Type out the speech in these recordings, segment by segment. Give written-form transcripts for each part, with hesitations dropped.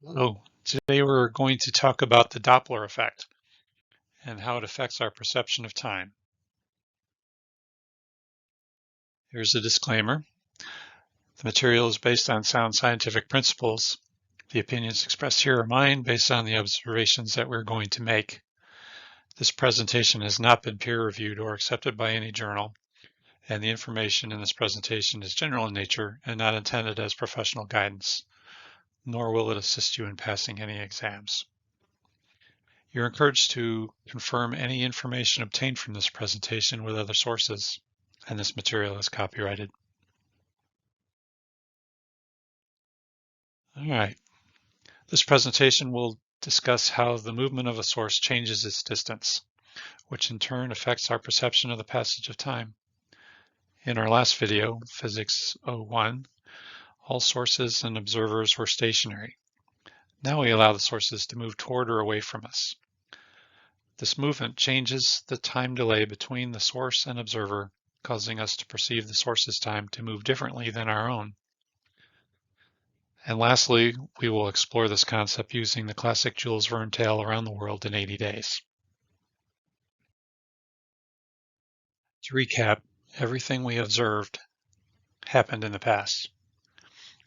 Hello. Today we're going to talk about the Doppler effect and how it affects our perception of time. Here's a disclaimer. The material is based on sound scientific principles. The opinions expressed here are mine based on the observations that we're going to make. This presentation has not been peer-reviewed or accepted by any journal, and the information in this presentation is general in nature and not intended as professional guidance, nor will it assist you in passing any exams. You're encouraged to confirm any information obtained from this presentation with other sources, and this material is copyrighted. All right. This presentation will discuss how the movement of a source changes its distance, which in turn affects our perception of the passage of time. In our last video, Physics 01, all sources and observers were stationary. Now we allow the sources to move toward or away from us. This movement changes the time delay between the source and observer, causing us to perceive the source's time to move differently than our own. And lastly, we will explore this concept using the classic Jules Verne tale Around the World in 80 Days. To recap, everything we observed happened in the past.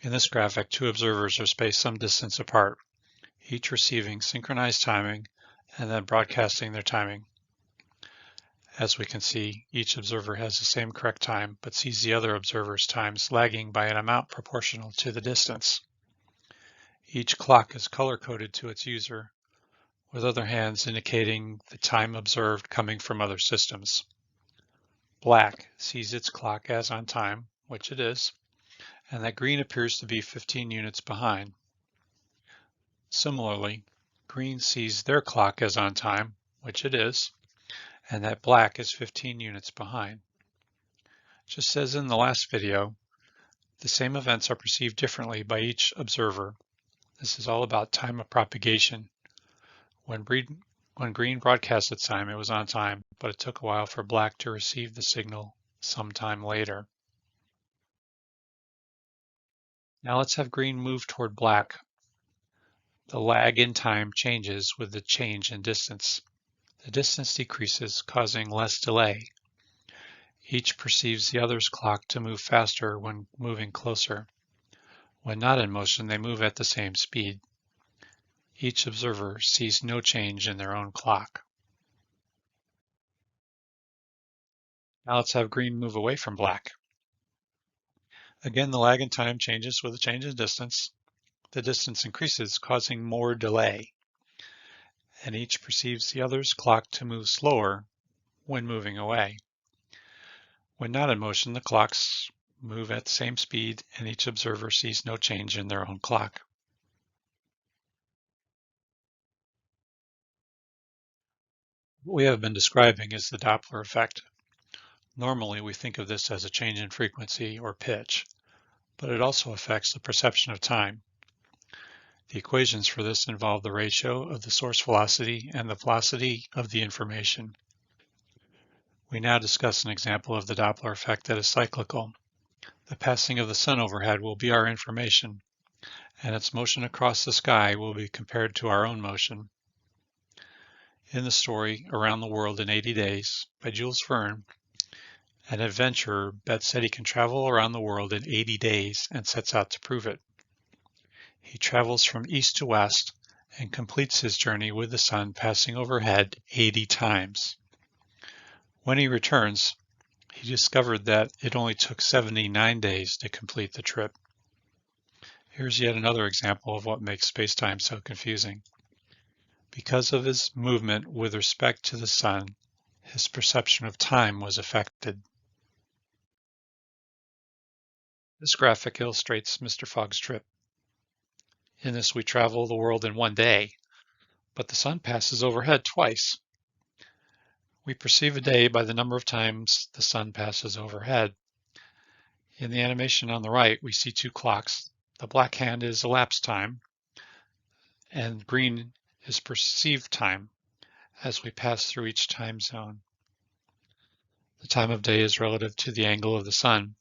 In this graphic, two observers are spaced some distance apart, each receiving synchronized timing and then broadcasting their timing. As we can see, each observer has the same correct time, but sees the other observer's times lagging by an amount proportional to the distance. Each clock is color-coded to its user, with other hands indicating the time observed coming from other systems. Black sees its clock as on time, which it is, and that green appears to be 15 units behind. Similarly, green sees their clock as on time, which it is, and that black is 15 units behind. Just as in the last video, the same events are perceived differently by each observer. This is all about time of propagation. When green broadcast its time, it was on time, but it took a while for black to receive the signal sometime later. Now let's have green move toward black. The lag in time changes with the change in distance. The distance decreases, causing less delay. Each perceives the other's clock to move faster when moving closer. When not in motion, they move at the same speed. Each observer sees no change in their own clock. Now let's have green move away from black. Again, the lag in time changes with a change in distance. The distance increases, causing more delay. And each perceives the other's clock to move slower when moving away. When not in motion, the clocks move at the same speed, and each observer sees no change in their own clock. What we have been describing is the Doppler effect. Normally, we think of this as a change in frequency or pitch, but it also affects the perception of time. The equations for this involve the ratio of the source velocity and the velocity of the information. We now discuss an example of the Doppler effect that is cyclical. The passing of the sun overhead will be our information, and its motion across the sky will be compared to our own motion. In the story Around the World in 80 Days by Jules Verne, an adventurer bets that he can travel around the world in 80 days and sets out to prove it. He travels from east to west and completes his journey with the sun passing overhead 80 times. When he returns, he discovered that it only took 79 days to complete the trip. Here's yet another example of what makes space-time so confusing. Because of his movement with respect to the sun, his perception of time was affected. This graphic illustrates Mr. Fogg's trip. In this, we travel the world in one day, but the sun passes overhead twice. We perceive a day by the number of times the sun passes overhead. In the animation on the right, we see two clocks. The black hand is elapsed time, and green is perceived time as we pass through each time zone. The time of day is relative to the angle of the sun.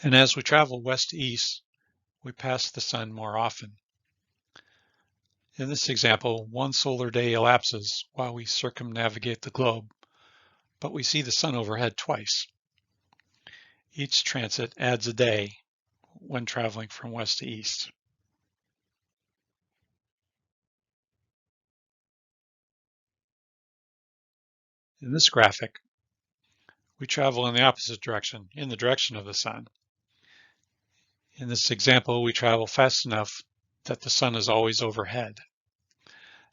And as we travel west to east, we pass the sun more often. In this example, one solar day elapses while we circumnavigate the globe, but we see the sun overhead twice. Each transit adds a day when traveling from west to east. In this graphic, we travel in the opposite direction, in the direction of the sun. In this example, we travel fast enough that the sun is always overhead.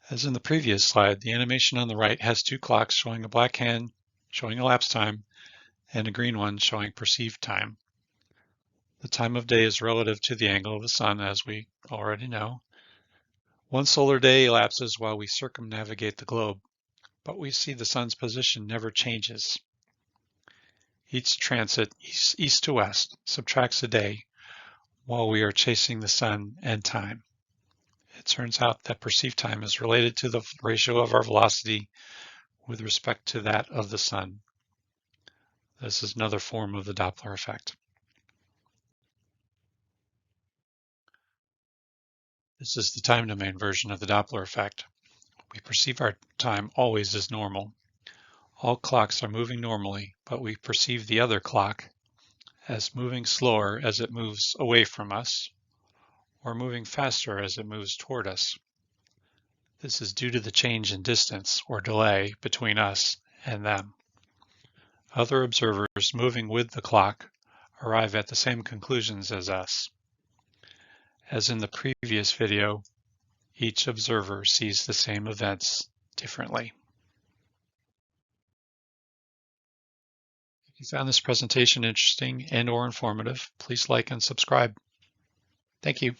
As in the previous slide, the animation on the right has two clocks showing a black hand showing elapsed time and a green one showing perceived time. The time of day is relative to the angle of the sun, as we already know. One solar day elapses while we circumnavigate the globe, but we see the sun's position never changes. Each transit east to west subtracts a day while we are chasing the sun and time. It turns out that perceived time is related to the ratio of our velocity with respect to that of the sun. This is another form of the Doppler effect. This is the time domain version of the Doppler effect. We perceive our time always as normal. All clocks are moving normally, but we perceive the other clock as moving slower as it moves away from us, or moving faster as it moves toward us. This is due to the change in distance or delay between us and them. Other observers moving with the clock arrive at the same conclusions as us. As in the previous video, each observer sees the same events differently. If you found this presentation interesting and/or informative, please like and subscribe. Thank you.